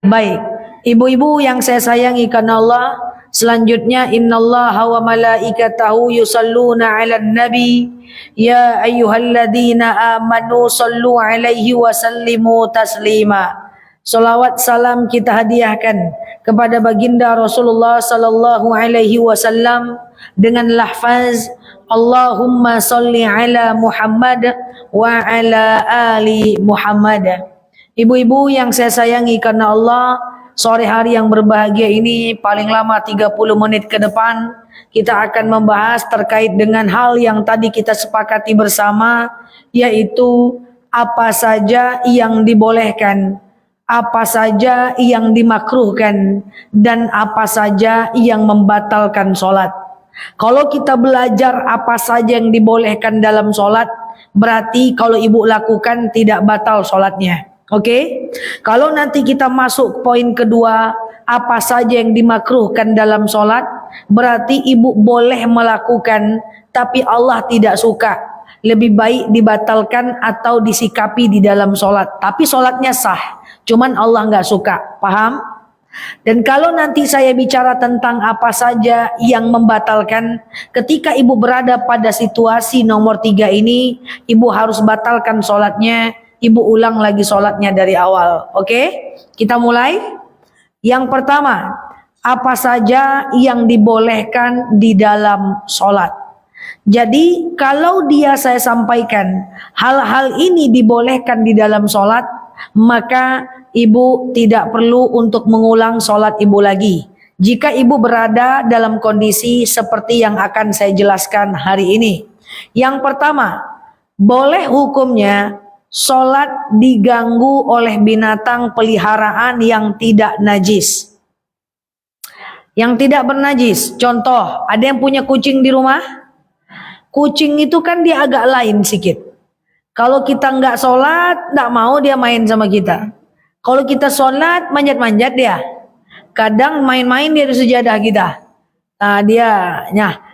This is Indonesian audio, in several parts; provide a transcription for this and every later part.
Baik, ibu-ibu yang saya sayangi karena Allah, selanjutnya innallaha wa malaikatahu yusalluna 'alan nabi ya ayyuhalladzina amanu sallu 'alaihi wa sallimu taslima. Salawat salam kita hadiahkan kepada baginda Rasulullah sallallahu alaihi wasallam dengan lafaz Allahumma salli ala Muhammad wa ala ali Muhammad. Ibu-ibu yang saya sayangi karena Allah, sore hari yang berbahagia ini paling lama 30 menit ke depan kita akan membahas terkait dengan hal yang tadi kita sepakati bersama, yaitu apa saja yang dibolehkan, apa saja yang dimakruhkan, dan apa saja yang membatalkan sholat. Kalau kita belajar apa saja yang dibolehkan dalam sholat, berarti kalau ibu lakukan tidak batal sholatnya. Oke, kalau nanti kita masuk poin kedua, apa saja yang dimakruhkan dalam sholat, berarti ibu boleh melakukan, tapi Allah tidak suka. Lebih baik dibatalkan atau disikapi di dalam sholat. Tapi sholatnya sah, cuman Allah nggak suka. Paham? Dan kalau nanti saya bicara tentang apa saja yang membatalkan, ketika ibu berada pada situasi nomor 3 ini, ibu harus batalkan sholatnya. Ibu ulang lagi sholatnya dari awal. Oke, kita mulai. Yang pertama, apa saja yang dibolehkan di dalam sholat. Jadi kalau saya sampaikan hal-hal ini dibolehkan di dalam sholat, maka ibu tidak perlu untuk mengulang sholat ibu lagi. Jika ibu berada dalam kondisi seperti yang akan saya jelaskan hari ini. Yang pertama, boleh hukumnya sholat diganggu oleh binatang peliharaan yang tidak najis, yang tidak bernajis. Contoh, ada yang punya kucing di rumah. Kucing itu kan dia agak lain sedikit. Kalau kita nggak sholat, nggak mau dia main sama kita. Kalau kita sholat, manjat-manjat dia. Kadang main-main dia di sejadah kita.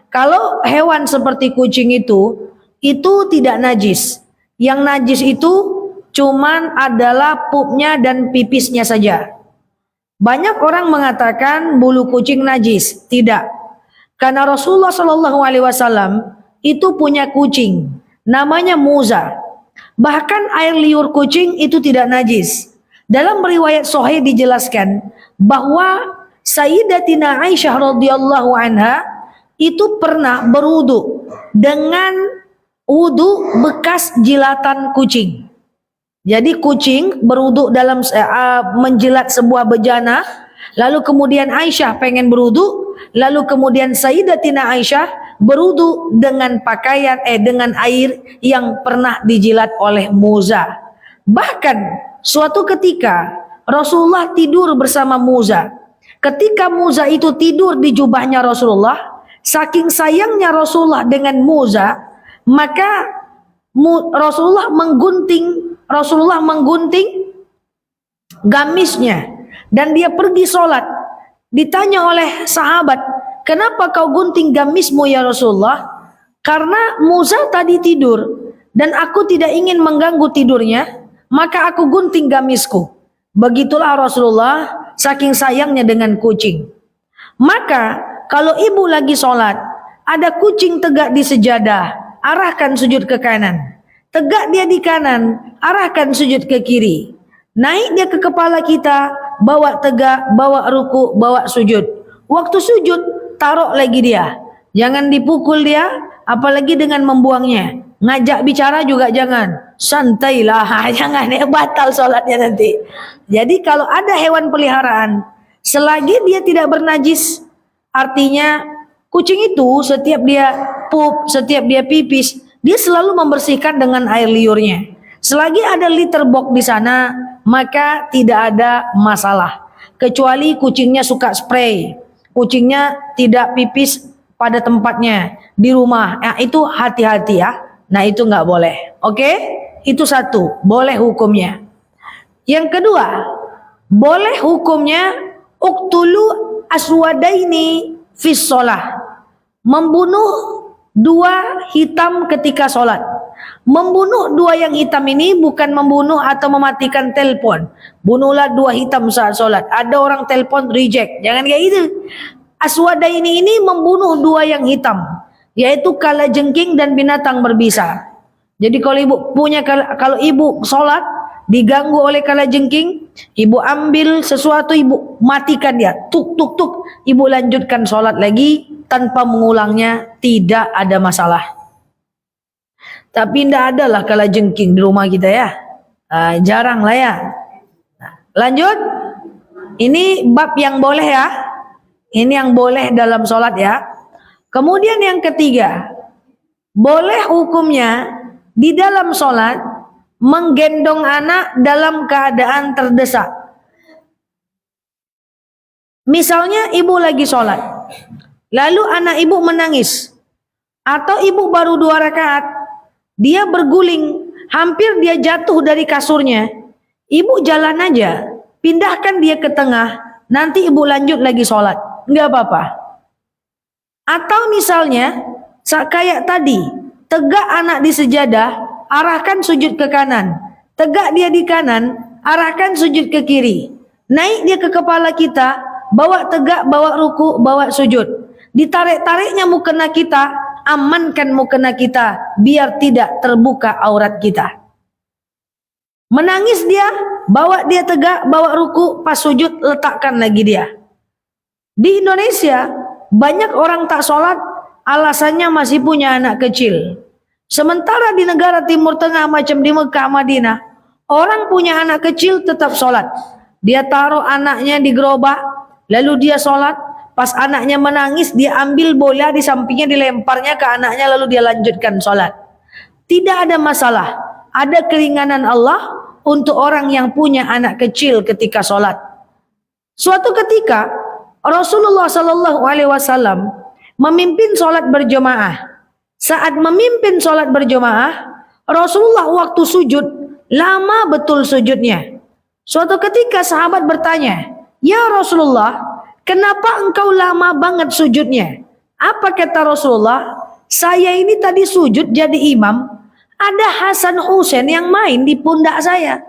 Kalau hewan seperti kucing itu tidak najis. Yang najis itu cuman adalah pupnya dan pipisnya saja. Banyak orang mengatakan bulu kucing najis. Tidak. Karena Rasulullah Shallallahu Alaihi Wasallam itu punya kucing, namanya Muza. Bahkan air liur kucing itu tidak najis. Dalam riwayat Sahih dijelaskan bahwa Sayyidatina Aisyah radhiyallahu anha itu pernah berwudu dengan wudu bekas jilatan kucing. Jadi kucing berwudu dalam menjilat sebuah bejana, lalu kemudian Aisyah pengen berwudu, lalu kemudian Sayyidatina Aisyah berwudu dengan dengan air yang pernah dijilat oleh Muza. Bahkan suatu ketika Rasulullah tidur bersama Muza. Ketika Muza itu tidur di jubahnya Rasulullah, saking sayangnya Rasulullah dengan Muza, maka Rasulullah menggunting gamisnya dan dia pergi sholat. Ditanya oleh sahabat, kenapa kau gunting gamismu ya Rasulullah? Karena Muza tadi tidur dan aku tidak ingin mengganggu tidurnya, maka aku gunting gamisku. Begitulah Rasulullah saking sayangnya dengan kucing. Maka kalau ibu lagi sholat, ada kucing tegak di sejadah, arahkan sujud ke kanan. Tegak dia di kanan, arahkan sujud ke kiri. Naik dia ke kepala kita, bawa tegak, bawa ruku, bawa sujud. Waktu sujud, taruh lagi dia. Jangan dipukul dia, apalagi dengan membuangnya. Ngajak bicara juga jangan. Santailah, jangan, batal sholatnya nanti. Jadi kalau ada hewan peliharaan, selagi dia tidak bernajis, artinya kucing itu setiap dia pup, setiap dia pipis, dia selalu membersihkan dengan air liurnya. Selagi ada litter box di sana, maka tidak ada masalah. Kecuali kucingnya suka spray, kucingnya tidak pipis pada tempatnya di rumah. Itu hati-hati ya. Nah itu nggak boleh. Oke? Itu satu, boleh hukumnya. Yang kedua, boleh hukumnya uqtulu aswadaini fis sholah. Membunuh dua hitam ketika sholat. Membunuh dua yang hitam ini bukan membunuh atau mematikan telepon. Bunuhlah dua hitam saat sholat. Ada orang telepon reject. Jangan kayak gitu. Aswada ini membunuh dua yang hitam, yaitu kalajengking dan binatang berbisa. Jadi kalau ibu sholat diganggu oleh kalajengking, ibu ambil sesuatu, ibu matikan dia, tuk tuk tuk, ibu lanjutkan sholat lagi tanpa mengulangnya, tidak ada masalah. Tapi tidak ada lah kalajengking di rumah kita ya, jarang lah ya. Lanjut, ini bab yang boleh ya, ini yang boleh dalam sholat ya. Kemudian yang ketiga, boleh hukumnya di dalam sholat menggendong anak dalam keadaan terdesak. Misalnya ibu lagi sholat, lalu anak ibu menangis, atau ibu baru 2 rakaat, dia berguling, hampir dia jatuh dari kasurnya. Ibu jalan aja, pindahkan dia ke tengah, nanti ibu lanjut lagi sholat, nggak apa-apa. Atau misalnya kayak tadi, tegak anak di sejadah, arahkan sujud ke kanan. Tegak dia di kanan, arahkan sujud ke kiri. Naik dia ke kepala kita, bawa tegak, bawa ruku, bawa sujud. Ditarik-tariknya mukena kita, amankan mukena kita, biar tidak terbuka aurat kita. Menangis dia, bawa dia tegak, bawa ruku, pas sujud letakkan lagi dia. Di Indonesia, banyak orang tak sholat, alasannya masih punya anak kecil. Sementara di negara Timur Tengah macam di Mekah, Madinah, orang punya anak kecil tetap sholat. Dia taruh anaknya di gerobak, lalu dia sholat. Pas anaknya menangis, dia ambil bola di sampingnya, dilemparnya ke anaknya, lalu dia lanjutkan sholat. Tidak ada masalah. Ada keringanan Allah untuk orang yang punya anak kecil ketika sholat. Suatu ketika Rasulullah SAW memimpin sholat berjamaah. Saat memimpin sholat berjamaah, Rasulullah waktu sujud lama betul sujudnya. Suatu ketika sahabat bertanya, "Ya Rasulullah, kenapa engkau lama banget sujudnya?" Apa kata Rasulullah? "Saya ini tadi sujud jadi imam, ada Hasan Husain yang main di pundak saya."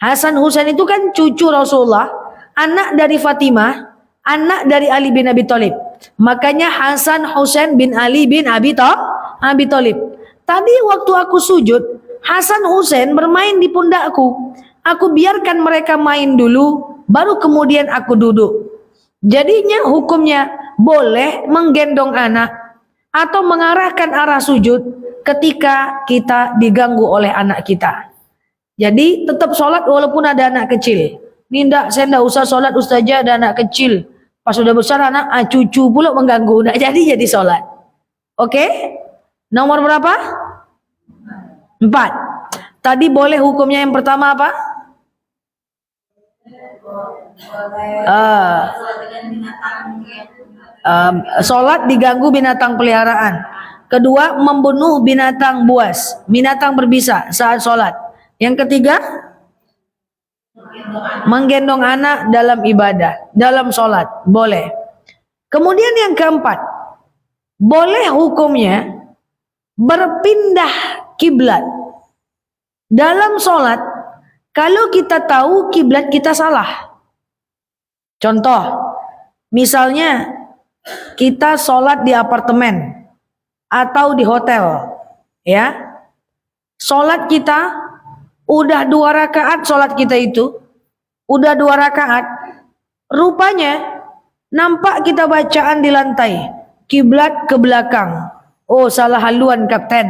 Hasan Husain itu kan cucu Rasulullah, anak dari Fatimah, anak dari Ali bin Abi Thalib. Makanya Hasan Husain bin Ali bin Abi Thalib. Tadi waktu aku sujud, Hasan Husain bermain di pundakku. Aku biarkan mereka main dulu, baru kemudian aku duduk. Jadinya hukumnya boleh menggendong anak atau mengarahkan arah sujud ketika kita diganggu oleh anak kita. Jadi tetap sholat walaupun ada anak kecil. Ini saya enggak usah sholat ustazah ada anak kecil. Pas sudah besar anak, cucu pula mengganggu. Enggak jadi sholat. Oke? Nomor berapa? 4. Tadi boleh hukumnya yang pertama apa? Sholat diganggu binatang peliharaan. Kedua, membunuh binatang buas, binatang berbisa saat sholat. Yang ketiga, menggendong anak dalam ibadah, dalam sholat, boleh. Kemudian yang keempat, boleh hukumnya berpindah kiblat dalam sholat kalau kita tahu kiblat kita salah. Contoh, misalnya kita sholat di apartemen atau di hotel, ya. Sholat kita udah 2 rakaat, sholat kita itu udah 2 rakaat, rupanya nampak kita bacaan di lantai, kiblat ke belakang. Oh, salah haluan kapten.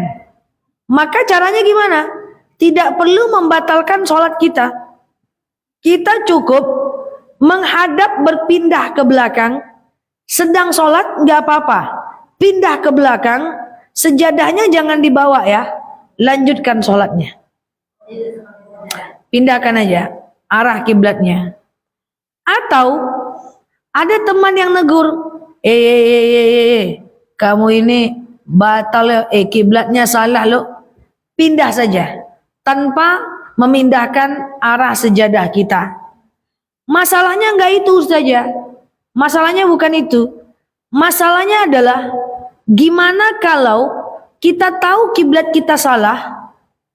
Maka caranya gimana? Tidak perlu membatalkan sholat kita. Kita cukup menghadap berpindah ke belakang. Sedang sholat nggak apa-apa. Pindah ke belakang, sejadahnya jangan dibawa ya. Lanjutkan sholatnya. Pindahkan aja arah kiblatnya. Atau ada teman yang negur, kamu ini batal, kiblatnya salah lo. Pindah saja tanpa memindahkan arah sejadah kita. Masalahnya enggak itu saja. Masalahnya bukan itu. Masalahnya adalah gimana kalau kita tahu kiblat kita salah,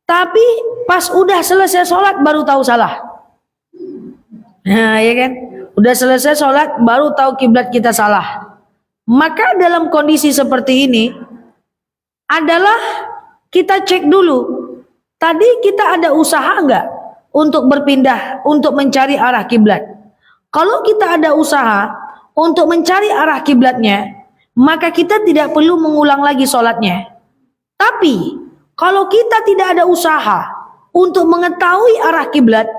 Tapi pas udah selesai sholat baru tahu salah. Nah, ya kan? Udah selesai sholat baru tahu kiblat kita salah. Maka dalam kondisi seperti ini adalah kita cek dulu. Tadi kita ada usaha enggak untuk berpindah, untuk mencari arah kiblat? Kalau kita ada usaha untuk mencari arah kiblatnya, maka kita tidak perlu mengulang lagi sholatnya. Tapi kalau kita tidak ada usaha untuk mengetahui arah kiblat,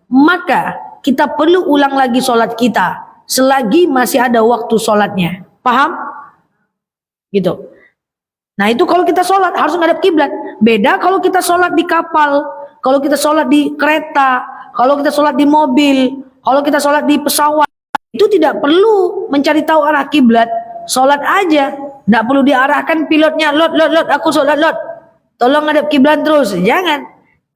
maka kita perlu ulang lagi sholat kita selagi masih ada waktu sholatnya. Paham? Gitu. Nah itu kalau kita sholat harus ngadap kiblat. Beda kalau kita sholat di kapal, kalau kita sholat di kereta, kalau kita sholat di mobil, kalau kita sholat di pesawat, itu tidak perlu mencari tahu arah kiblat. Sholat aja, tidak perlu diarahkan pilotnya, lot, aku sholat lot, tolong ngadap kiblat terus, jangan.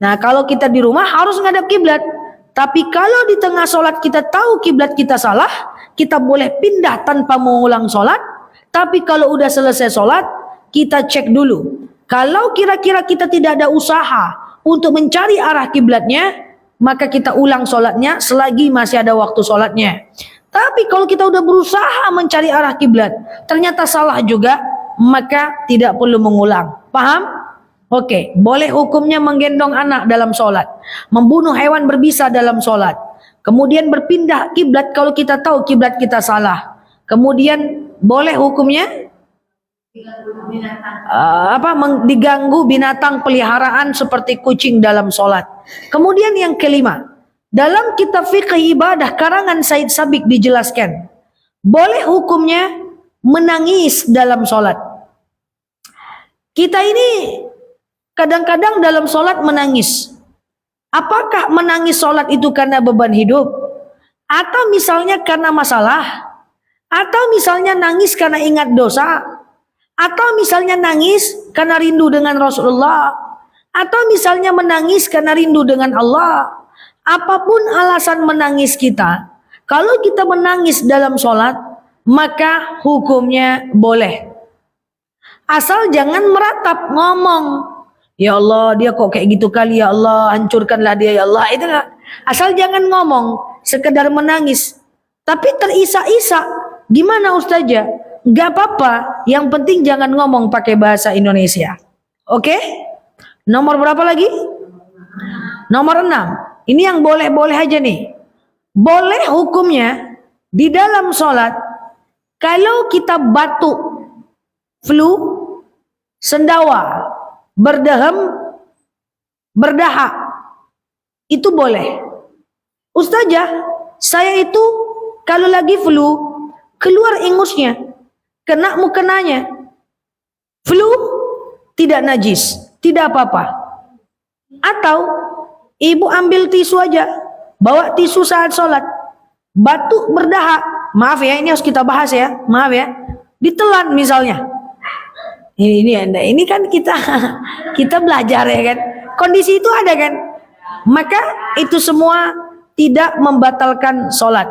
Nah kalau kita di rumah harus ngadap kiblat. Tapi kalau di tengah sholat kita tahu kiblat kita salah, kita boleh pindah tanpa mengulang sholat. Tapi kalau udah selesai sholat, kita cek dulu. Kalau kira-kira kita tidak ada usaha untuk mencari arah kiblatnya, maka kita ulang sholatnya selagi masih ada waktu sholatnya. Tapi kalau kita udah berusaha mencari arah kiblat, ternyata salah juga, maka tidak perlu mengulang. Paham? Oke, boleh hukumnya menggendong anak dalam sholat, membunuh hewan berbisa dalam sholat, kemudian berpindah kiblat kalau kita tahu kiblat kita salah. Kemudian boleh hukumnya diganggu binatang peliharaan seperti kucing dalam sholat. Kemudian yang kelima, dalam kitab fikih ibadah karangan Said Sabiq dijelaskan, boleh hukumnya menangis dalam sholat. Kita ini kadang-kadang dalam sholat menangis. Apakah menangis sholat itu karena beban hidup? Atau misalnya karena masalah? Atau misalnya nangis karena ingat dosa? Atau misalnya nangis karena rindu dengan Rasulullah? Atau misalnya menangis karena rindu dengan Allah? Apapun alasan menangis kita, kalau kita menangis dalam sholat, maka hukumnya boleh. Asal jangan meratap, ngomong, ya Allah dia kok kayak gitu kali, ya Allah hancurkanlah dia ya Allah. Itu enggak. Asal jangan ngomong, sekedar menangis. Tapi terisak-isak, gimana Ustazah? Gak apa-apa, yang penting jangan ngomong pakai bahasa Indonesia. Oke? Nomor berapa lagi? Nomor 6. Ini yang boleh-boleh aja nih. Boleh hukumnya di dalam sholat, kalau kita batuk, flu, sendawa, berdehem, berdahak, itu boleh. Ustazah, saya itu kalau lagi flu, keluar ingusnya, kena mukenanya. Flu tidak najis, tidak apa-apa. Atau ibu ambil tisu aja, bawa tisu saat sholat, batuk berdahak, maaf ya, ini harus kita bahas ya, maaf ya, ditelan misalnya. Ini kan kita belajar ya kan, kondisi itu ada kan, maka itu semua tidak membatalkan sholat.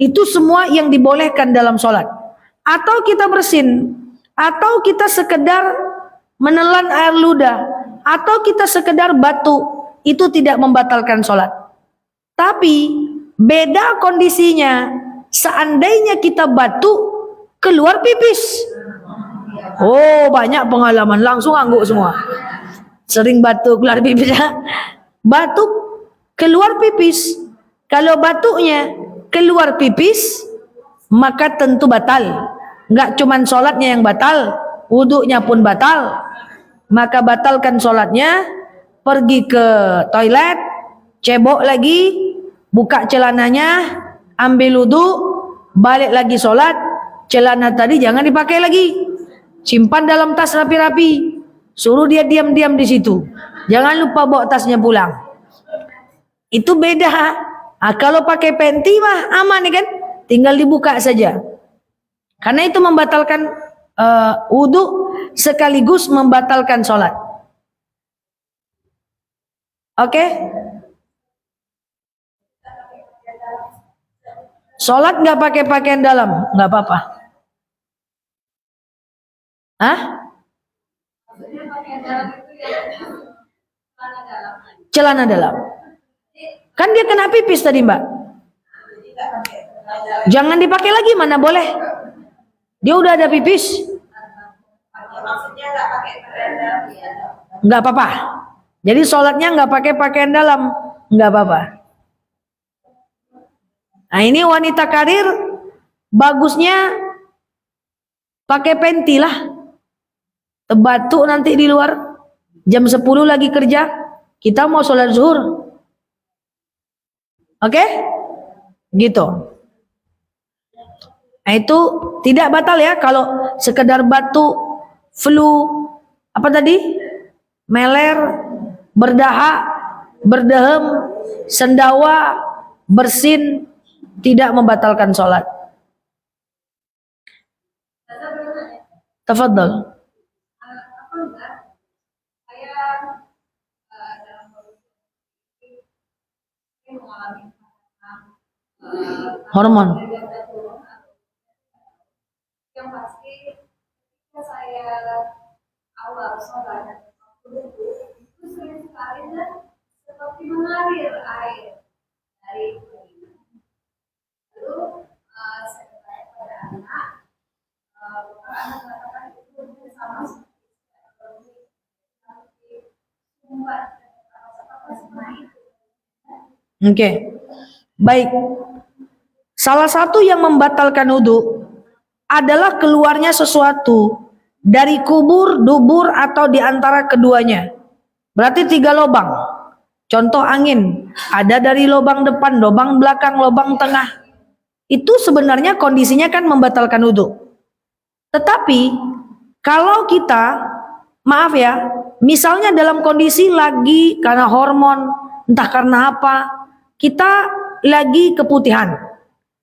Itu semua yang dibolehkan dalam sholat. Atau kita bersin, atau kita sekedar menelan air ludah, atau kita sekedar batuk, itu tidak membatalkan sholat. Tapi beda kondisinya seandainya kita batuk keluar pipis. Oh, banyak pengalaman, langsung angguk semua. Sering batuk keluar pipis. Batuk keluar pipis. Kalau batuknya keluar pipis, maka tentu batal. Enggak cuman sholatnya yang batal, wuduknya pun batal. Maka batalkan sholatnya, pergi ke toilet, cebok lagi, buka celananya, ambil wudhu, balik lagi sholat. Celana tadi jangan dipakai lagi, simpan dalam tas rapi-rapi, suruh dia diam-diam di situ, jangan lupa bawa tasnya pulang. Itu beda. Kalau pakai penti mah aman ya kan, tinggal dibuka saja. Karena itu membatalkan wudhu sekaligus membatalkan sholat. Oke? Sholat nggak pakai pakaian dalam, nggak apa-apa. Hah? celana dalam. Kan dia kena pipis tadi Mbak. Jangan dipakai lagi, mana boleh. Dia udah ada pipis. Nggak apa-apa. Jadi sholatnya nggak pakai pakaian dalam, nggak apa-apa. Nah ini wanita karir, bagusnya pakai penti lah. Tebatuk nanti di luar. Jam 10 lagi kerja, kita mau sholat zuhur. Oke? Gitu. Nah itu tidak batal ya kalau sekedar batuk, flu, apa tadi? Meler, berdahak, berdehem, sendawa, bersin, tidak membatalkan sholat. Tafadhol. Hormon. Yang pasti ketika saya awal sholat itu sering sekali dan seperti mengalir air dari telinga. Lalu saya bertanya pada anak, anak mengatakan itu sama seperti sumbat apa seperti itu. Oke. Baik. Salah satu yang membatalkan wudhu adalah keluarnya sesuatu dari kubur, dubur, atau di antara keduanya. Berarti 3 lubang. Contoh angin, ada dari lubang depan, lubang belakang, lubang tengah. Itu sebenarnya kondisinya kan membatalkan wudhu. Tetapi kalau kita, maaf ya, misalnya dalam kondisi lagi karena hormon, entah karena apa, kita lagi keputihan,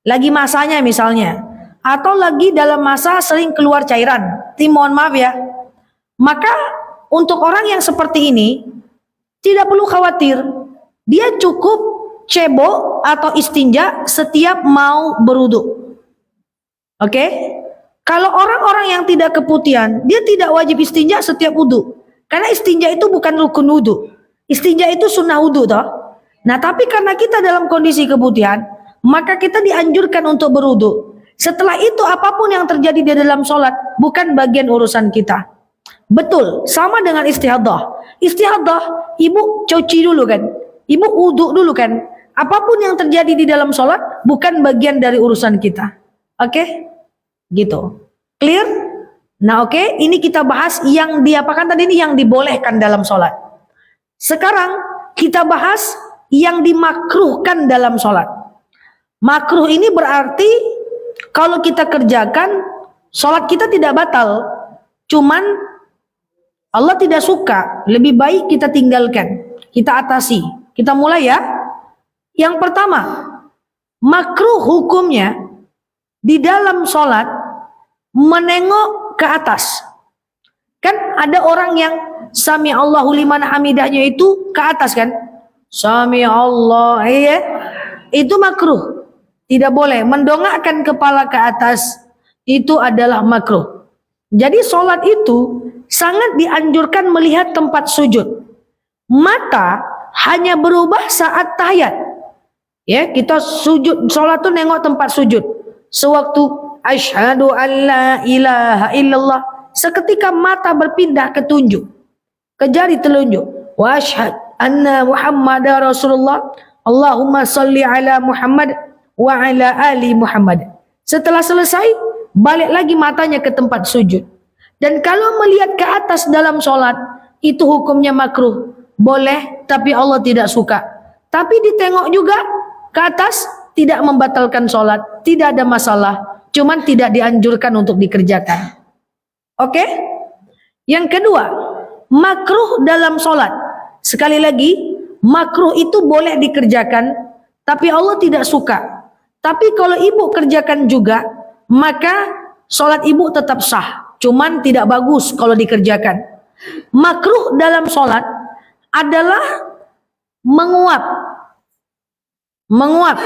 lagi masanya misalnya, atau lagi dalam masa sering keluar cairan, mohon maaf ya, maka untuk orang yang seperti ini tidak perlu khawatir, dia cukup cebok atau istinja setiap mau berwudu. Oke? Kalau orang-orang yang tidak keputihan, dia tidak wajib istinja setiap wudu, karena istinja itu bukan rukun wudu, istinja itu sunnah wudu toh. Nah tapi karena kita dalam kondisi keputihan, maka kita dianjurkan untuk berwudu. Setelah itu apapun yang terjadi di dalam sholat bukan bagian urusan kita. Betul, sama dengan istihadah. Istihadah, ibu cuci dulu kan, ibu wudu dulu kan. Apapun yang terjadi di dalam sholat bukan bagian dari urusan kita. Oke? Gitu. Clear? Nah oke, ini kita bahas yang diapakan tadi ini, yang dibolehkan dalam sholat. Sekarang kita bahas yang dimakruhkan dalam sholat. Makruh ini berarti kalau kita kerjakan, sholat kita tidak batal, cuman Allah tidak suka, lebih baik kita tinggalkan, kita atasi. Kita mulai ya. Yang pertama, makruh hukumnya di dalam sholat menengok ke atas. Kan ada orang yang sami Allahu liman hamidahnya itu ke atas kan? Sami Allah, iya. Itu makruh. Tidak boleh mendongakkan kepala ke atas, itu adalah makruh. Jadi sholat itu sangat dianjurkan melihat tempat sujud. Mata hanya berubah saat tahiyat. Ya, kita sujud, sholat itu nengok tempat sujud. Sewaktu asyhadu an la ilaha illallah, seketika mata berpindah ke tunjuk, ke jari telunjuk. Wa asyhadu anna Muhammadar Rasulullah. Allahumma salli ala Muhammad wa ala ali Muhammad. Setelah selesai, balik lagi matanya ke tempat sujud. Dan kalau melihat ke atas dalam sholat, itu hukumnya makruh. Boleh, tapi Allah tidak suka. Tapi ditengok juga ke atas, tidak membatalkan sholat, tidak ada masalah. Cuman tidak dianjurkan untuk dikerjakan. Oke? Yang kedua, makruh dalam sholat. Sekali lagi, makruh itu boleh dikerjakan, tapi Allah tidak suka. Tapi kalau ibu kerjakan juga, maka sholat ibu tetap sah. Cuman tidak bagus kalau dikerjakan. Makruh dalam sholat adalah menguap. Menguap.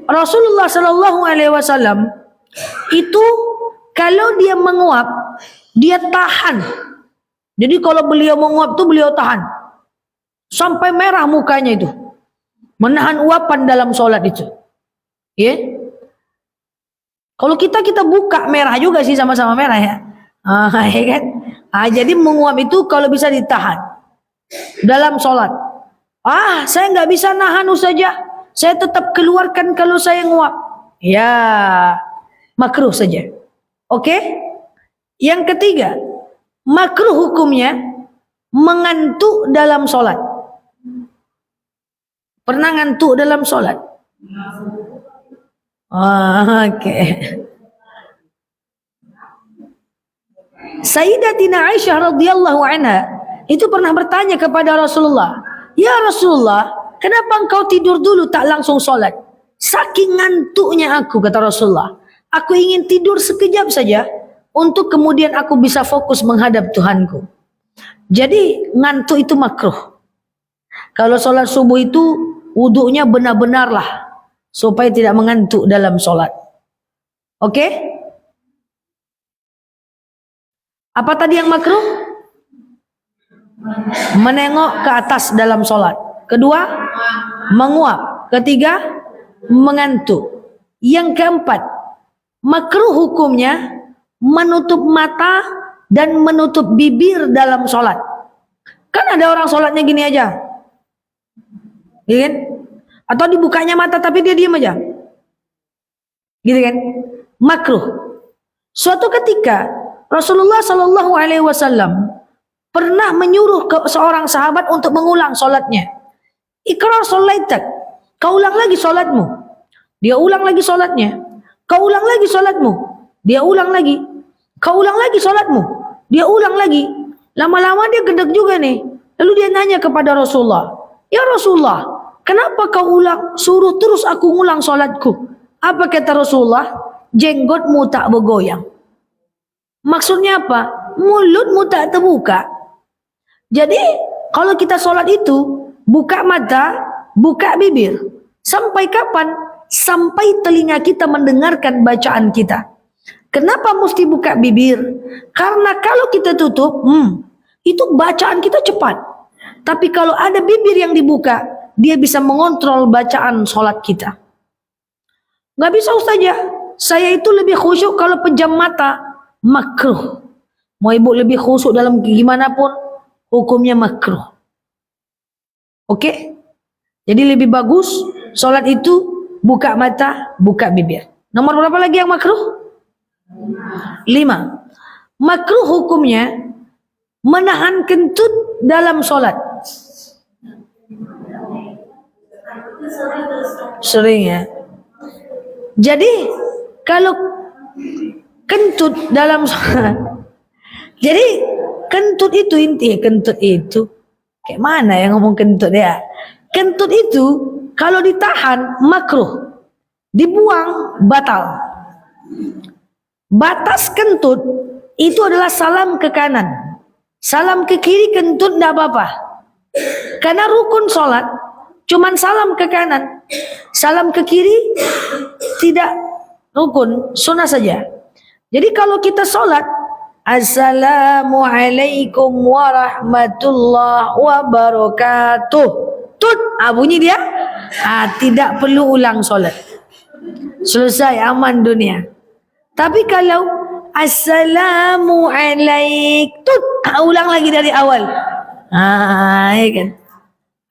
Rasulullah Shallallahu Alaihi Wasallam itu kalau dia menguap, dia tahan. Jadi kalau beliau menguap tuh beliau tahan. Sampai merah mukanya itu. Menahan uapan dalam sholat itu. Ya. Kalau kita buka merah juga sih, sama-sama merah ya. Ya kan? Jadi menguap itu kalau bisa ditahan dalam sholat. Saya nggak bisa nahan saja. Saya tetap keluarkan kalau saya nguap. Ya, makruh saja. Oke? Yang ketiga, makruh hukumnya mengantuk dalam sholat. Pernah ngantuk dalam sholat? Oke. Sayyidatina Aisyah radhiyallahu anha itu pernah bertanya kepada Rasulullah, "Ya Rasulullah, kenapa engkau tidur dulu tak langsung sholat?" Saking ngantuknya aku, kata Rasulullah, aku ingin tidur sekejap saja untuk kemudian aku bisa fokus menghadap Tuhanku. Jadi ngantuk itu makruh. Kalau sholat subuh itu wudunya benar-benarlah supaya tidak mengantuk dalam sholat. Oke? Apa tadi yang makruh? Menengok ke atas dalam sholat. Kedua, menguap. Ketiga, mengantuk. Yang keempat, makruh hukumnya menutup mata dan menutup bibir dalam sholat. Kan ada orang sholatnya gini aja, gitu kan? Atau dibukanya mata tapi dia diam aja, gitu kan? Makruh. Suatu ketika Rasulullah Shallallahu Alaihi Wasallam pernah menyuruh ke seorang sahabat untuk mengulang sholatnya. Ikrar sholaitak, kau ulang lagi sholatmu. Dia ulang lagi sholatnya. Kau ulang lagi sholatmu. Dia ulang lagi. Kau ulang lagi sholatmu. Dia ulang lagi. Lama-lama dia gedek juga nih. Lalu dia nanya kepada Rasulullah, "Ya Rasulullah, kenapa kau ulang? Suruh terus aku ngulang sholatku." Apa kata Rasulullah? "Jenggotmu tak bergoyang." Maksudnya apa? Mulutmu tak terbuka. Jadi kalau kita sholat itu buka mata, buka bibir. Sampai kapan? Sampai telinga kita mendengarkan bacaan kita. Kenapa mesti buka bibir? Karena kalau kita tutup, itu bacaan kita cepat. Tapi kalau ada bibir yang dibuka, dia bisa mengontrol bacaan sholat kita. Gak bisa Ustazah, saya itu lebih khusyuk kalau pejam mata. Makruh. Mau ibu lebih khusyuk dalam gimana pun, hukumnya makruh. Oke? Jadi lebih bagus sholat itu buka mata, buka bibir. Nomor berapa lagi yang makruh? 5. Makruh hukumnya menahan kentut dalam sholat. Sering ya. Jadi kalau kentut dalam sholat, jadi kentut itu inti, kentut itu kayak mana yang ngomong kentut ya? Kentut itu kalau ditahan makruh, dibuang batal. Batas kentut itu adalah salam ke kanan, salam ke kiri kentut tidak apa-apa. Karena rukun sholat cuman salam ke kanan, salam ke kiri tidak rukun, sunnah saja. Jadi kalau kita sholat, Assalamualaikum warahmatullahi wabarakatuh, tut, bunyi dia, tidak perlu ulang sholat, selesai, aman dunia. Tapi kalau Assalamualaikum, tut, ulang lagi dari awal, ya kan?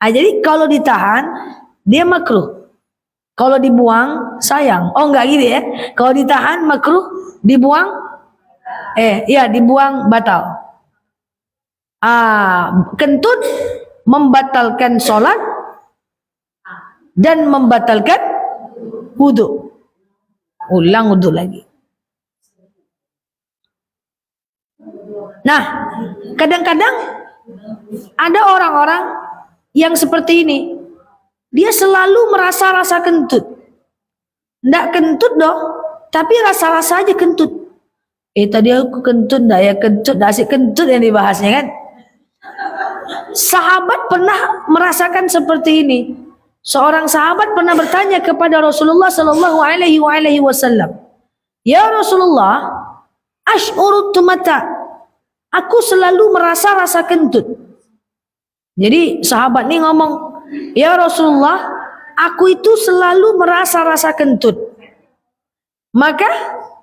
Jadi kalau ditahan dia makruh, kalau dibuang sayang. Oh enggak gitu ya, kalau ditahan makruh, dibuang dibuang batal. Kentut membatalkan sholat dan membatalkan wudu. Ulang wudu lagi. Nah, kadang-kadang ada orang-orang yang seperti ini. Dia selalu merasa rasa kentut. Nggak kentut dong, tapi rasa-rasa aja kentut. Tadi aku kentut nggak ya? Kentut, nggak asik kentut yang dibahasnya kan? Sahabat pernah merasakan seperti ini. Seorang sahabat pernah bertanya kepada Rasulullah Sallallahu Alaihi Wasallam, "Ya Rasulullah, ash'uru tumata." Aku selalu merasa rasa kentut. Jadi sahabat nih ngomong, ya Rasulullah, aku itu selalu merasa rasa kentut. Maka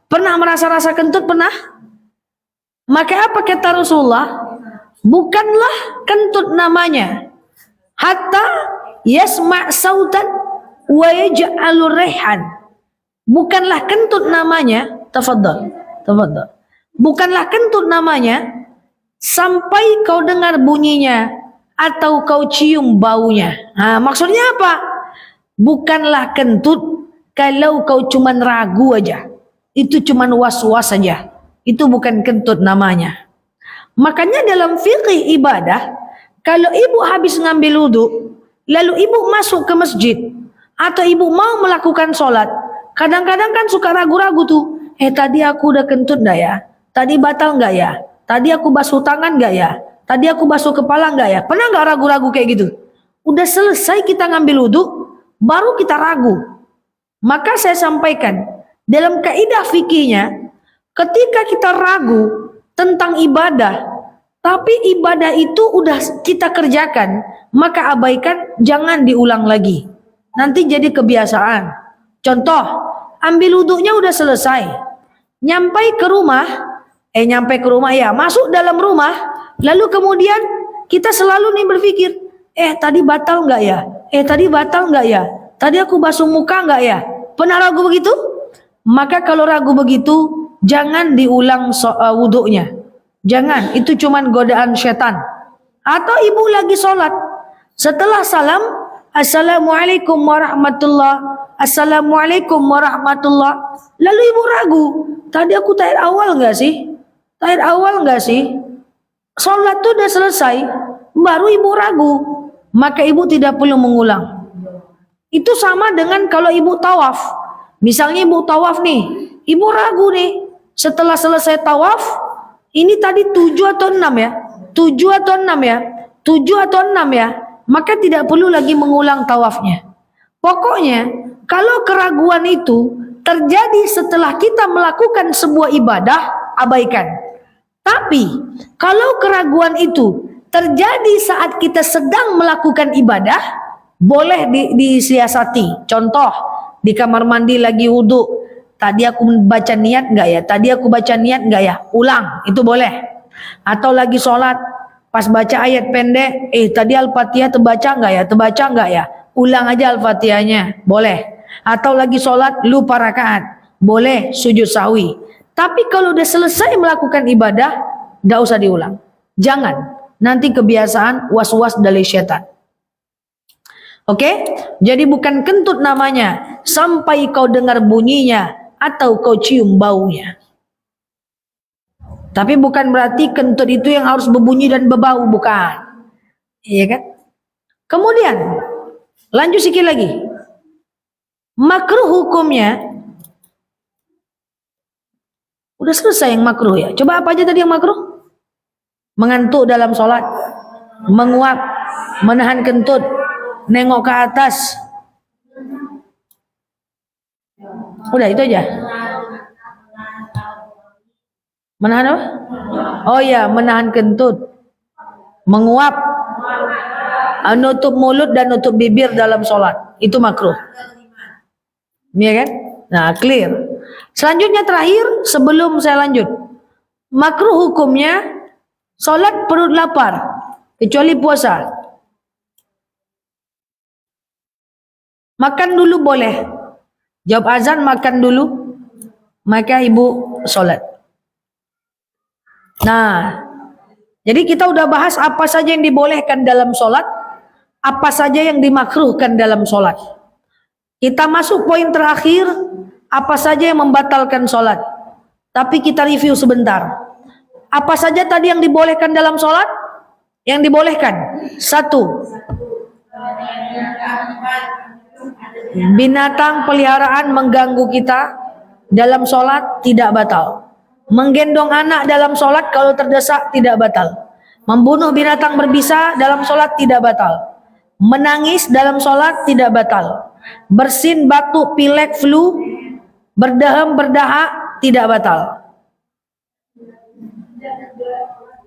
pernah merasa rasa kentut, pernah? Maka apa kata Rasulullah? Bukanlah kentut namanya, hatta yasma' sautan wa yaj'alur rihan. Bukanlah kentut namanya, tafadhal. Bukanlah kentut namanya sampai kau dengar bunyinya atau kau cium baunya. Nah, maksudnya apa? Bukanlah kentut kalau kau cuman ragu aja. Itu cuman was-was saja. Itu bukan kentut namanya. Makanya dalam fikih ibadah, kalau ibu habis ngambil wudu, lalu ibu masuk ke masjid, atau ibu mau melakukan sholat, kadang-kadang kan suka ragu-ragu tuh. Tadi aku udah kentut gak ya? Tadi batal gak ya? Tadi aku basuh tangan gak ya? Tadi aku basuh kepala gak ya? Pernah gak ragu-ragu kayak gitu? Udah selesai kita ngambil wudu, baru kita ragu. Maka saya sampaikan, dalam kaidah fikihnya, ketika kita ragu tentang ibadah, tapi ibadah itu udah kita kerjakan, maka abaikan, jangan diulang lagi. Nanti jadi kebiasaan. Contoh, ambil wudunya udah selesai, nyampe ke rumah ya, masuk dalam rumah, lalu kemudian kita selalu nih berpikir, tadi batal nggak ya? Tadi batal nggak ya? Tadi aku basuh muka nggak ya? Pernah ragu begitu? Maka kalau ragu begitu, jangan diulang wudunya. Jangan, itu cuman godaan setan. Atau ibu lagi sholat, setelah salam, assalamualaikum warahmatullah, assalamualaikum warahmatullah. Lalu ibu ragu, tadi aku tahiyat awal nggak sih? Tahiyat awal nggak sih? Sholat tuh udah selesai, baru ibu ragu, maka ibu tidak perlu mengulang. Itu sama dengan kalau ibu tawaf. Misalnya ibu tawaf nih, ibu ragu nih, setelah selesai tawaf, ini tadi 7 atau 6 ya? 7 atau 6 ya? 7 atau 6 ya? Maka tidak perlu lagi mengulang tawafnya. Pokoknya, kalau keraguan itu terjadi setelah kita melakukan sebuah ibadah, abaikan. Tapi, kalau keraguan itu terjadi saat kita sedang melakukan ibadah, boleh disiasati. Contoh, di kamar mandi lagi wudu, tadi aku baca niat enggak ya? Tadi aku baca niat enggak ya? Ulang, itu boleh. Atau lagi sholat, pas baca ayat pendek, tadi Al-Fatihah terbaca enggak ya? Terbaca enggak ya? Ulang aja Al-Fatihahnya, boleh. Atau lagi sholat, lupa rakaat, boleh sujud sahwi. Tapi kalau udah selesai melakukan ibadah, enggak usah diulang. Jangan, nanti kebiasaan was-was dari syaitan. Oke? Jadi bukan kentut namanya, sampai kau dengar bunyinya, atau kau cium baunya. Tapi bukan berarti kentut itu yang harus berbunyi dan berbau, bukan. Iya kan? Kemudian lanjut sikit lagi. Makruh hukumnya, udah selesai yang makruh ya. Coba apa aja tadi yang makruh? Mengantuk dalam sholat, menguap, menahan kentut, nengok ke atas. Udah itu aja. Menahan apa? Oh ya, menahan kentut, menguap, nutup mulut dan nutup bibir dalam sholat, itu makruh. Iya kan? Nah, clear. Selanjutnya terakhir sebelum saya lanjut, makruh hukumnya sholat perut lapar, kecuali puasa. Makan dulu boleh. Jawab azan, makan dulu, maka ibu sholat. Nah, jadi kita udah bahas apa saja yang dibolehkan dalam sholat, apa saja yang dimakruhkan dalam sholat. Kita masuk poin terakhir, apa saja yang membatalkan sholat. Tapi kita review sebentar. Apa saja tadi yang dibolehkan dalam sholat? Yang dibolehkan, 1, binatang peliharaan mengganggu kita dalam sholat tidak batal. Menggendong anak dalam sholat kalau terdesak tidak batal. Membunuh binatang berbisa dalam sholat tidak batal. Menangis dalam sholat tidak batal. Bersin, batuk, pilek, flu, berdehem, berdahak tidak batal.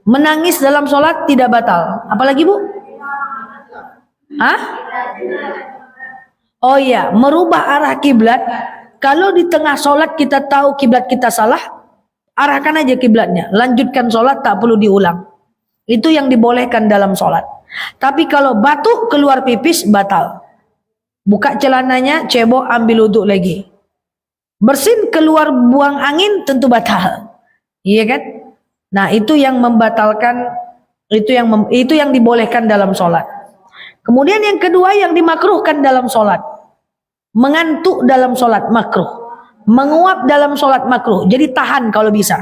Menangis dalam sholat tidak batal. Apalagi bu? Hah? Oh iya, merubah arah kiblat. Kalau di tengah sholat kita tahu kiblat kita salah, arahkan aja kiblatnya. Lanjutkan sholat, tak perlu diulang. Itu yang dibolehkan dalam sholat. Tapi kalau batuk keluar pipis, batal. Buka celananya, cebok, ambil wudhu lagi. Bersin keluar buang angin, tentu batal. Iya kan? Nah, itu yang membatalkan, itu yang dibolehkan dalam sholat. Kemudian yang kedua yang dimakruhkan dalam sholat. Mengantuk dalam sholat makruh. Menguap dalam sholat makruh. Jadi tahan kalau bisa.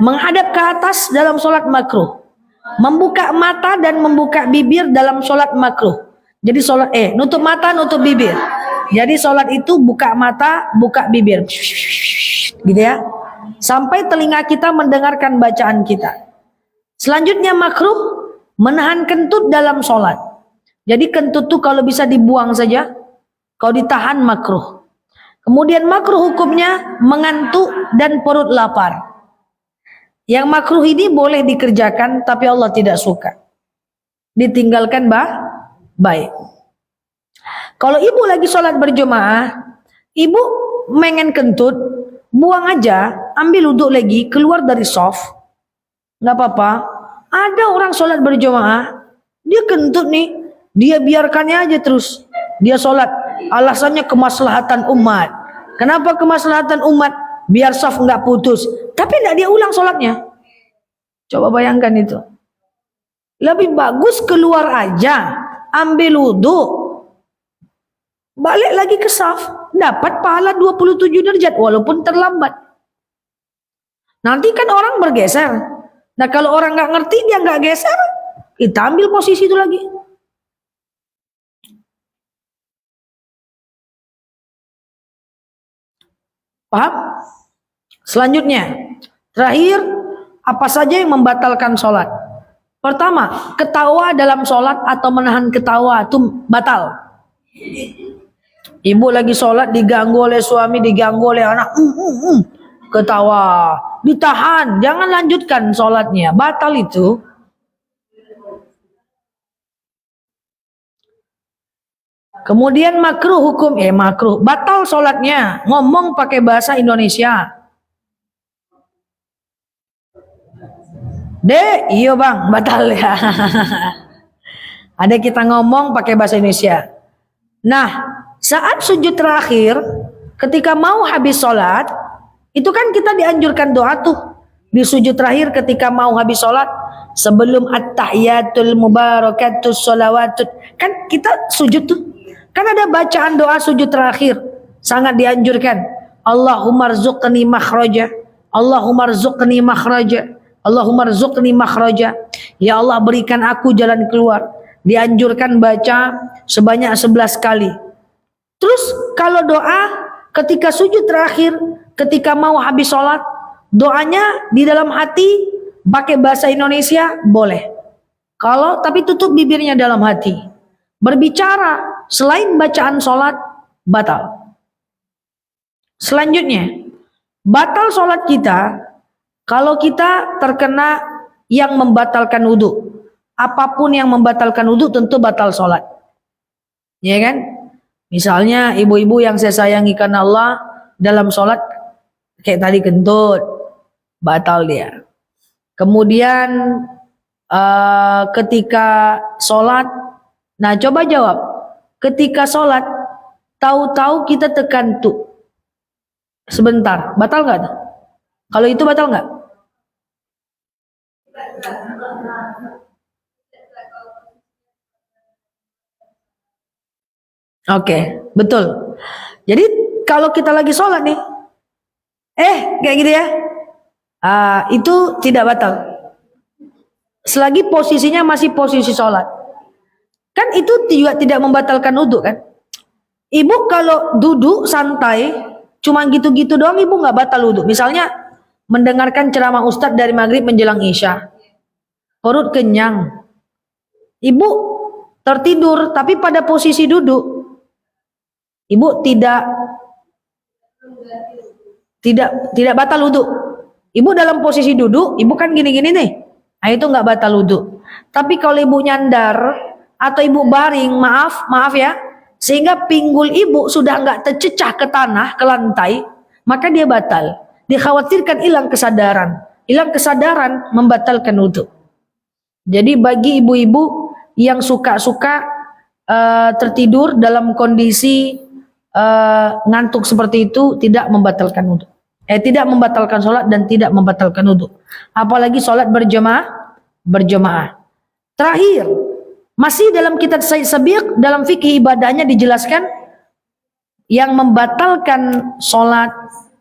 Menghadap ke atas dalam sholat makruh. Membuka mata dan membuka bibir dalam sholat makruh. Jadi sholat nutup mata, nutup bibir. Jadi sholat itu buka mata, buka bibir. Gitu ya. Sampai telinga kita mendengarkan bacaan kita. Selanjutnya makruh menahan kentut dalam sholat. Jadi kentut itu kalau bisa dibuang saja. Kalau ditahan makruh. Kemudian makruh hukumnya mengantuk dan perut lapar. Yang makruh ini boleh dikerjakan tapi Allah tidak suka. Ditinggalkan baik. Kalau ibu lagi sholat berjamaah, ibu mengen kentut, buang aja, ambil wudhu lagi, keluar dari shaf. Nggak apa-apa. Ada orang sholat berjamaah, dia kentut nih, dia biarkannya aja terus. Dia sholat. Alasannya kemaslahatan umat. Kenapa kemaslahatan umat? Biar saf nggak putus. Tapi nggak dia ulang sholatnya. Coba bayangkan itu. Lebih bagus keluar aja, ambil wudhu, balik lagi ke saf, dapat pahala 27 derajat walaupun terlambat. Nanti kan orang bergeser. Nah kalau orang nggak ngerti dia nggak geser, kita ambil posisi itu lagi. Paham? Selanjutnya, terakhir, apa saja yang membatalkan sholat? Pertama, ketawa dalam sholat atau menahan ketawa itu batal. Ibu lagi sholat diganggu oleh suami, diganggu oleh anak, ketawa, ditahan, jangan lanjutkan sholatnya, batal itu. Kemudian makruh hukum, makruh, batal sholatnya, ngomong pakai bahasa Indonesia. Iya bang, batal ya. Ada kita ngomong pakai bahasa Indonesia. Nah, saat sujud terakhir, ketika mau habis sholat, itu kan kita dianjurkan doa tuh. Di sujud terakhir ketika mau habis sholat, sebelum at-tahiyatul mubarakatus sholawatut, kan kita sujud tuh. Kan ada bacaan doa sujud terakhir, sangat dianjurkan. Allahumma rzuqni makhraja, Allahumma rzuqni makhraja, Allahumma rzuqni makhraja. Ya Allah berikan aku jalan keluar. Dianjurkan baca sebanyak 11 kali. Terus kalau doa ketika sujud terakhir, ketika mau habis sholat, doanya di dalam hati pakai bahasa Indonesia boleh. Kalau tapi tutup bibirnya dalam hati. Berbicara selain bacaan sholat batal. Selanjutnya, batal sholat kita kalau kita terkena yang membatalkan wudhu. Apapun yang membatalkan wudhu tentu batal sholat. Ya kan? Misalnya ibu-ibu yang saya sayangi karena Allah dalam sholat kayak tadi kentut, batal dia. Kemudian ketika sholat, nah coba jawab, ketika sholat tahu-tahu kita tekan tuh sebentar, batal nggak? Kalau itu batal nggak? Oke, betul. Jadi kalau kita lagi sholat nih, kayak gitu ya, itu tidak batal. Selagi posisinya masih posisi sholat, kan itu juga tidak membatalkan wudhu kan? Ibu kalau duduk santai, cuma gitu-gitu doang, ibu nggak batal wudhu. Misalnya mendengarkan ceramah ustadz dari maghrib menjelang isya, perut kenyang, ibu tertidur, tapi pada posisi duduk. Ibu tidak batal wudhu. Ibu dalam posisi duduk, ibu kan gini-gini nih. Nah itu nggak batal wudhu. Tapi kalau ibu nyandar atau ibu baring, maaf ya, sehingga pinggul ibu sudah nggak tercecah ke tanah, ke lantai, maka dia batal. Dikhawatirkan hilang kesadaran. Hilang kesadaran membatalkan wudhu. Jadi bagi ibu-ibu yang suka-suka tertidur dalam kondisi ngantuk seperti itu, tidak membatalkan wudhu. Tidak membatalkan sholat dan tidak membatalkan wudhu. Apalagi sholat berjamaah. Terakhir, masih dalam kitab Said Sabiq, dalam fikih ibadahnya dijelaskan yang membatalkan sholat,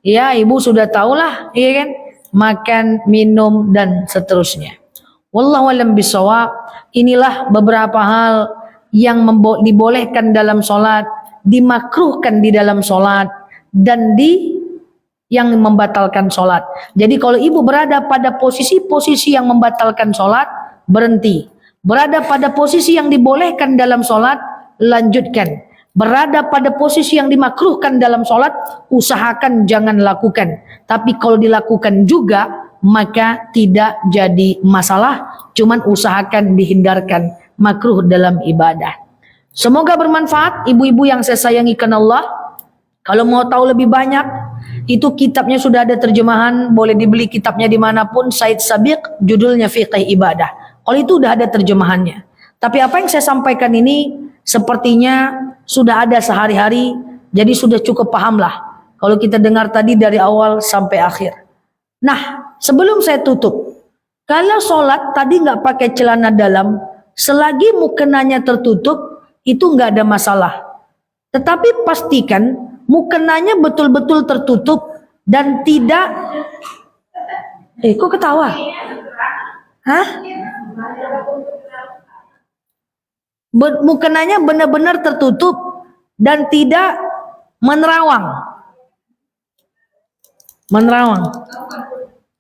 ya ibu sudah tahulah, ya kan, makan, minum dan seterusnya. Wallahu a'lam bishawab. Inilah beberapa hal yang dibolehkan dalam sholat, dimakruhkan di dalam sholat, dan yang membatalkan sholat. Jadi kalau ibu berada pada posisi-posisi yang membatalkan sholat, berhenti. Berada pada posisi yang dibolehkan dalam sholat, lanjutkan. Berada pada posisi yang dimakruhkan dalam sholat, usahakan jangan lakukan. Tapi kalau dilakukan juga, maka tidak jadi masalah. Cuman usahakan dihindarkan makruh dalam ibadah. Semoga bermanfaat ibu-ibu yang saya sayangi karena Allah. Kalau mau tahu lebih banyak, itu kitabnya sudah ada terjemahan, boleh dibeli kitabnya dimanapun. Said Sabiq, judulnya Fiqh Ibadah. Kalau itu udah ada terjemahannya. Tapi apa yang saya sampaikan ini sepertinya sudah ada sehari-hari, jadi sudah cukup pahamlah kalau kita dengar tadi dari awal sampai akhir. Nah, sebelum saya tutup, kalau sholat tadi nggak pakai celana dalam, selagi mukenanya tertutup, itu nggak ada masalah. Tetapi pastikan mukenanya betul-betul tertutup dan tidak. Kok ketawa? Hah? Mukenanya benar-benar tertutup dan tidak menerawang.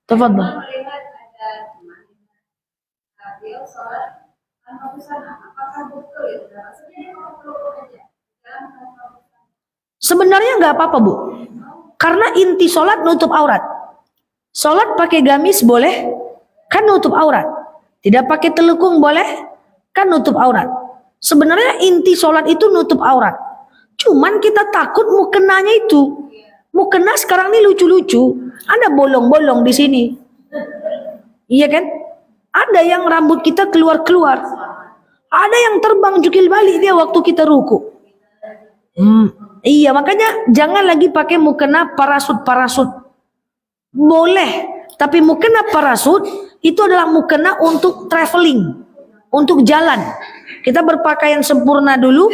Tafadhol. Melihat ada beliau sholat tanpa busana, apakah betul itu? Maksudnya dia mau peluk aja, jangan tanpa busana. Sebenarnya nggak apa-apa Bu, karena inti sholat nutup aurat. Sholat pakai gamis boleh, kan nutup aurat. Tidak pakai telekung boleh, kan nutup aurat. Sebenarnya inti sholat itu nutup aurat. Cuman kita takut mukenanya itu. Mukena sekarang ini lucu-lucu. Ada bolong-bolong di sini. Iya kan? Ada yang rambut kita keluar-keluar. Ada yang terbang jukil balik dia waktu kita ruku. Iya, makanya jangan lagi pakai mukena parasut. Boleh, tapi mukena parasut itu adalah mukena untuk traveling, untuk jalan. Kita berpakaian sempurna dulu,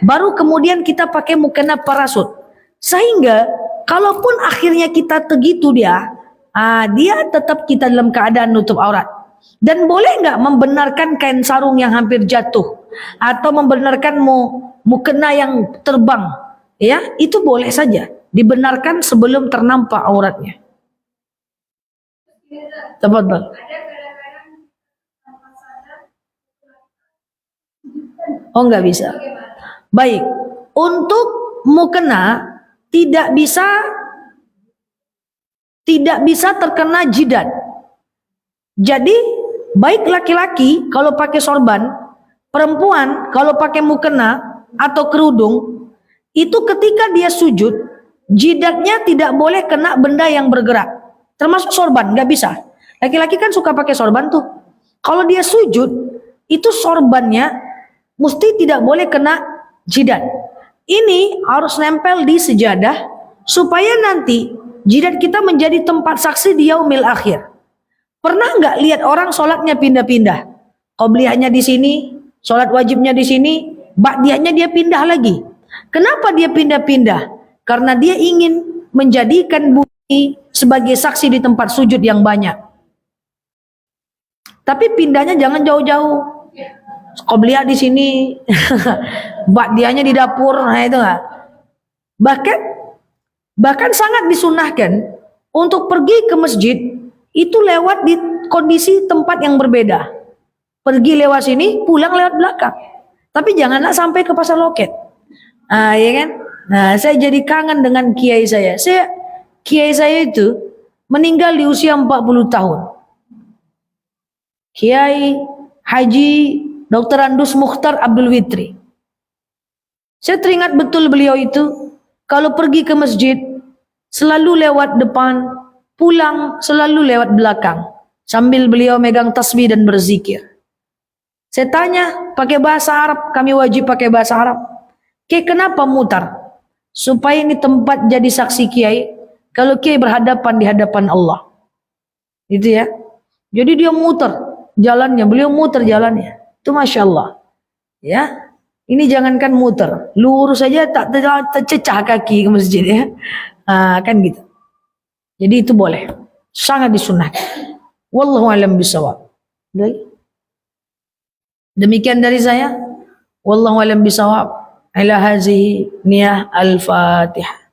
baru kemudian kita pakai mukena parasut. Sehingga kalaupun akhirnya kita begitu dia tetap kita dalam keadaan nutup aurat. Dan boleh nggak membenarkan kain sarung yang hampir jatuh atau membenarkan mukena yang terbang, ya itu boleh saja dibenarkan sebelum ternampak auratnya. Tafadhol. Oh nggak bisa. Baik, untuk mukena tidak bisa terkena jidat. Jadi baik laki-laki kalau pakai sorban, perempuan kalau pakai mukena atau kerudung, itu ketika dia sujud, jidatnya tidak boleh kena benda yang bergerak. Termasuk sorban, nggak bisa. Laki-laki kan suka pakai sorban tuh. Kalau dia sujud, itu sorbannya mesti tidak boleh kena jidat. Ini harus nempel di sejadah supaya nanti jidat kita menjadi tempat saksi di yaumil akhir. Pernah nggak lihat orang sholatnya pindah-pindah? Qobliyahnya di sini, sholat wajibnya di sini, ba'diyahnya dia pindah lagi. Kenapa dia pindah-pindah? Karena dia ingin menjadikan bumi sebagai saksi di tempat sujud yang banyak. Tapi pindahnya jangan jauh-jauh. Qobliyah di sini, ba'diyahnya di dapur, nah itu nggak. Bahkan sangat disunahkan untuk pergi ke masjid itu lewat di kondisi tempat yang berbeda. Pergi lewat sini, pulang lewat belakang. Tapi janganlah sampai ke pasar loket. Ya kan? Nah, saya jadi kangen dengan kiai saya. Kiai saya itu meninggal di usia 40 tahun. Kiai Haji Dr. Andus Mukhtar Abdul Witri. Saya teringat betul beliau itu, kalau pergi ke masjid, selalu lewat depan, pulang selalu lewat belakang. Sambil beliau megang tasbih dan berzikir. Saya tanya, pakai bahasa Arab, kami wajib pakai bahasa Arab. Kenapa mutar? Supaya ini tempat jadi saksi kiai, kalau kiai berhadapan di hadapan Allah. Itu ya. Jadi dia muter jalannya, beliau muter jalannya. Itu Masya Allah. Ya. Ini jangankan muter, lurus saja tak tercecah kaki ke masjid ya. Kan gitu. Jadi itu boleh. Sangat disunahkan. Wallahu a'lam bishawab. Demikian dari saya. Wallahu a'lam bishawab. Ila hazihi niyah al-Fatihah.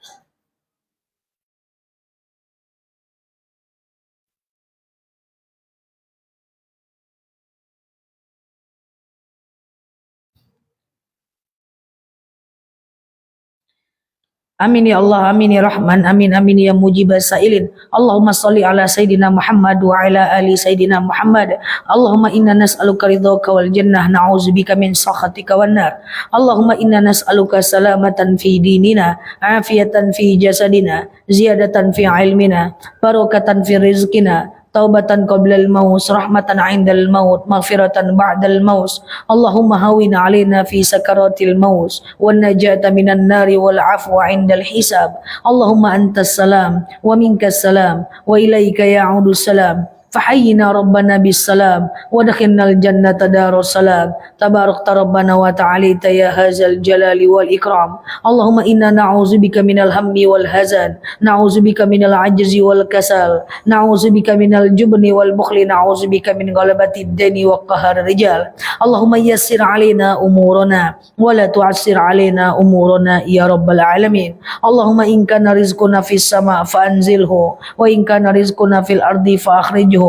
Amin ya Allah, amin ya Rahman, amin amin ya mujibas sailin. Allahumma salli ala Sayyidina Muhammad wa ala ali Sayyidina Muhammad. Allahumma inna nas'aluka ridhaka wal jannah, na'udzubika min sakhatika wan nar. Allahumma inna nas'aluka salamatan fi dinina, afiyatan fi jasadina, ziyadatan fi ilmina, barakatan fi rizqina, taubatan qablal maut, rahmatan 'indal maut, maghfiratan ba'dal maut. Allahumma hawin 'alaina fi sakaratil maut wan najata minan nari wal 'afwa 'indal hisab. Allahumma antas salam wa minkas salam wa ilaika ya'udus salam. فحينا ربنا بالسلام ودخلنا الجنة دار السلام تباركت ربنا وتعاليت يا هذا الجلال والإكرام. اللهم إنا نعوذ بك من الهم والحزن، نعوذ بك من العجز والكسل، نعوذ بك من الجبن والبخل، نعوذ بك من غلبة الدين وقهر الرجال. اللهم يسر علينا أمورنا ولا تعسر علينا أمورنا يا رب العالمين. اللهم إن كان رزقنا في السماء فأنزله، وإن كان رزقنا في الأرض فأخرجه،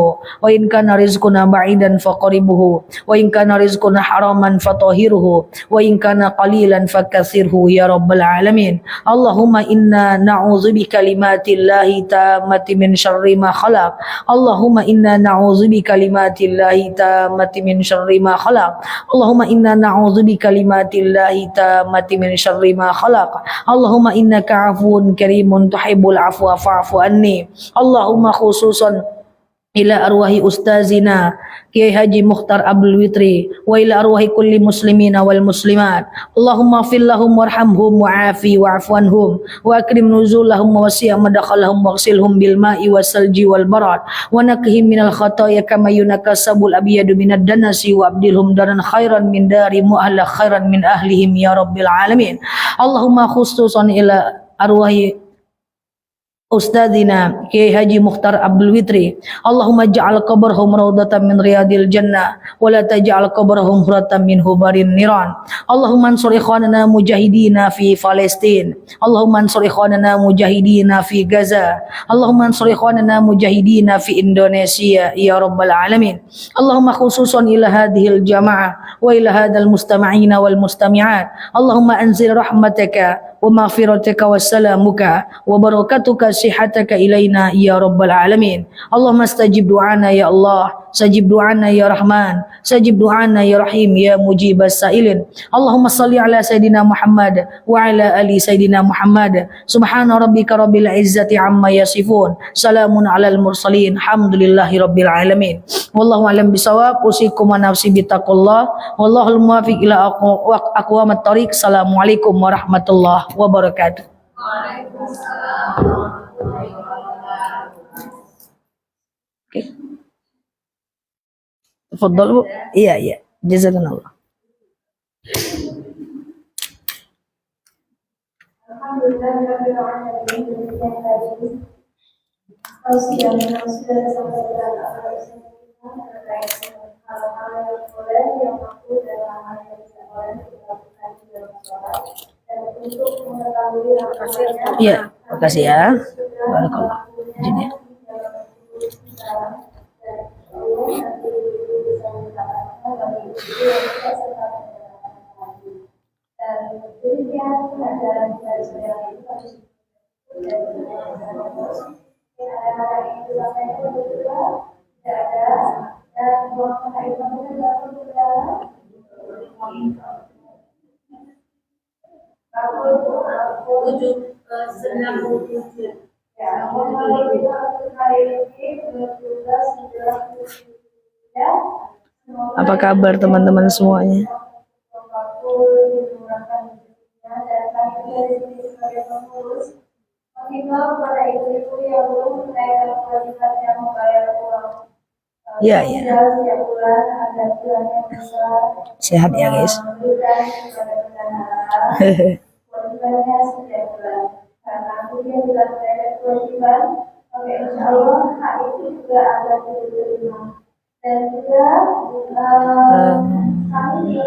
وإن كان رزقنا بعيدا فقربه، وإن كان رزقنا حراما فطهره، وإن كان قليلا فكثره يا رب العالمين. اللهم إنا نعوذ بكلمات الله التامة من شر ما خلق. اللهم إنا نعوذ بكلمات الله التامة من شر ما خلق. اللهم إنا نعوذ بكلمات الله التامة من شر ما خلق. اللهم إنك عفو كريم تحب العفو فاعف عني. اللهم خصوصا ila arwahi ustazina Kiai Haji Mukhtar Abdul Witri wa ila arwahi kulli muslimina wal muslimat. Allahumma fil lahum warhamhum wa'afi wa'fu anhum wa akrim nuzulahum wa wasi' madkhalahum waghsilhum bil ma'i wasalji wal barad wa nakhihim minal khataaya kama yunakkasabul abyadu minad danasi wa abdilhum daran khairan min dari mu'alla khairan min ahlihim ya rabbil alamin. Allahumma khususan ila arwahi Ustadzina Kiai Haji Mukhtar Abdul Witri. Allahumma ja'al qabrahum rawdatan min riyadil jannah wa la taj'al qabrahum huratan min hubarin niran. Allahumma ansur ikhwanana mujahidina fi Palestin. Allahumma ansur ikhwanana mujahidina fi Gaza. Allahumma ansur ikhwanana mujahidina fi Indonesia ya rabbal alamin. Allahumma khususan ila hadhil jamaah wa ila hadal mustama'ina wal mustami'at. Allahumma anzil rahmataka wa maghfiratika wa salamuka wa barakatuka sihataka ilaina ya rabbal alamin. Allahumma stajib du'ana ya Allah, sajib du'ana ya Rahman, sajib du'ana ya Rahim ya mujibas sailin. Allahumma salli ala Sayyidina Muhammad wa ala ali Sayyidina Muhammad. Subhana rabbika rabbil izzati amma yasifun, salamun alal mursalin, alhamdulillahi rabbil alamin. Wallahu alam bisawab. Usikum wa nafsi bitaqullah. Wallahul muwafiq ila aqwamat thariq. Assalamualaikum warahmatullahi wabarakatuh. Oke. Tafadhal Bu. Iya. Jazakallah. Iya, makasih ya. Barakallah. Izin ya. Ya, kalau kita untuk hari ini 12 ya. Apa kabar teman-teman semuanya? Ya, ya. Sehat ya guys. Dan juga kami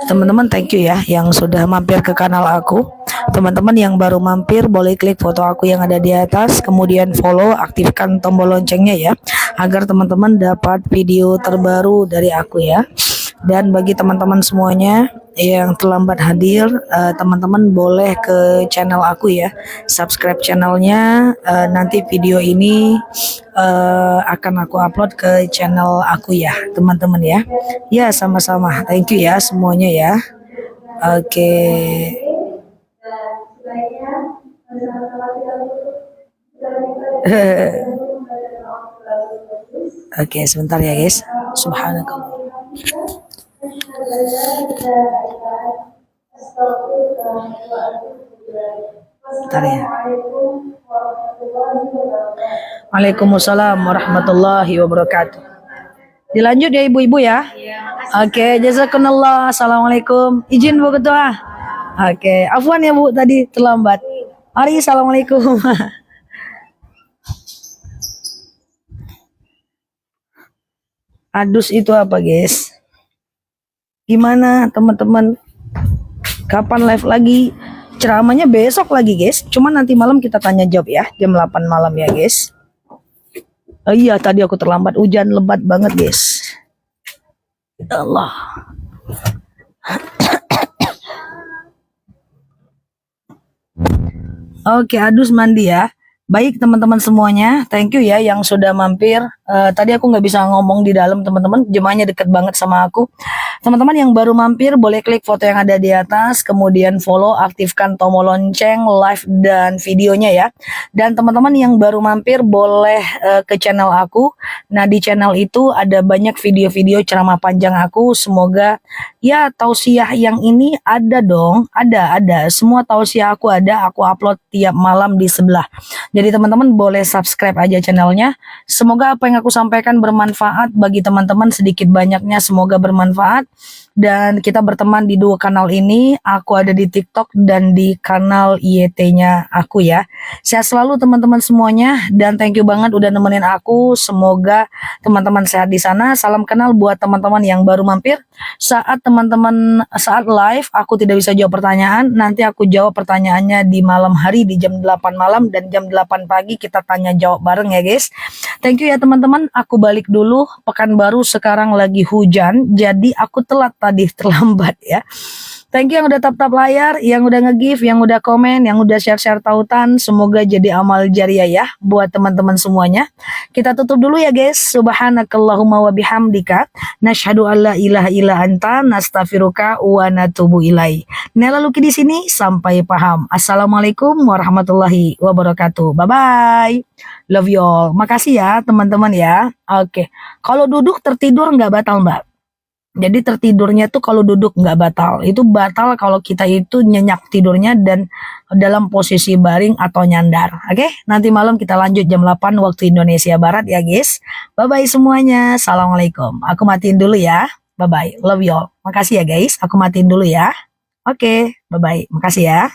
Teman-teman thank you ya yang sudah mampir ke kanal aku. Teman-teman yang baru mampir boleh klik foto aku yang ada di atas, kemudian follow, aktifkan tombol loncengnya ya, agar teman-teman dapat video terbaru dari aku ya. Dan bagi teman-teman semuanya yang terlambat hadir, teman-teman boleh ke channel aku ya, subscribe channelnya. Nanti video ini akan aku upload ke channel aku ya teman-teman ya. Ya sama-sama, thank you ya semuanya ya. Oke. Oke, sebentar ya guys. Subhanakallah. Bentar ya. Waalaikumsalam warahmatullahi wabarakatuh. Dilanjut ya ibu-ibu ya. Oke, jazakumullah. Assalamualaikum. Izin Bu Ketua. Oke, afwan ya Bu tadi terlambat. Mari, assalamualaikum. Adus itu apa guys? Gimana teman-teman? Kapan live lagi? Ceramahnya besok lagi guys. Cuma nanti malam kita tanya jawab ya. Jam 8 malam ya guys. Oh iya tadi aku terlambat. Hujan lebat banget guys. Ya Allah. Oke, Adus mandi ya. Baik teman-teman semuanya, thank you ya yang sudah mampir. Tadi aku nggak bisa ngomong di dalam teman-teman, jemaahnya deket banget sama aku. Teman-teman yang baru mampir boleh klik foto yang ada di atas, kemudian follow, aktifkan tombol lonceng, live dan videonya ya. Dan teman-teman yang baru mampir boleh ke channel aku. Nah di channel itu ada banyak video-video ceramah panjang aku. Semoga ya tausiah yang ini ada dong, ada. Semua tausiah aku ada, aku upload tiap malam di sebelah. Jadi teman-teman boleh subscribe aja channelnya. Semoga apa yang aku sampaikan bermanfaat bagi teman-teman, sedikit banyaknya semoga bermanfaat. Dan kita berteman di dua kanal ini. Aku ada di TikTok dan di kanal YT-nya aku ya. Sehat selalu teman-teman semuanya. Dan thank you banget udah nemenin aku. Semoga teman-teman sehat di sana. Salam kenal buat teman-teman yang baru mampir. Saat live aku tidak bisa jawab pertanyaan. Nanti aku jawab pertanyaannya di malam hari di jam 8 malam dan jam 8 pagi kita tanya jawab bareng ya guys. Thank you ya teman-teman. Aku balik dulu. Pekanbaru sekarang lagi hujan. Jadi aku telat tadi, terlambat ya. Thank you yang udah tap-tap layar, yang udah nge-give, yang udah komen, yang udah share-share tautan. Semoga jadi amal jariah ya buat teman-teman semuanya. Kita tutup dulu ya guys. Subhanakallahumma wa bihamdika nasyhadu alla ilaha illa anta nastaghfiruka wa natubu ilai. Nela Luki di sini, sampai paham. Assalamualaikum warahmatullahi wabarakatuh. Bye bye. Love you all. Makasih ya teman-teman ya. Oke. Kalau duduk tertidur nggak batal Mbak. Jadi tertidurnya tuh kalau duduk nggak batal. Itu batal kalau kita itu nyenyak tidurnya dan dalam posisi baring atau nyandar. Oke, nanti malam kita lanjut jam 8 waktu Indonesia Barat ya guys. Bye-bye semuanya. Assalamualaikum. Aku matiin dulu ya. Bye-bye. Love you all. Makasih ya guys. Aku matiin dulu ya. Oke, bye-bye. Makasih ya.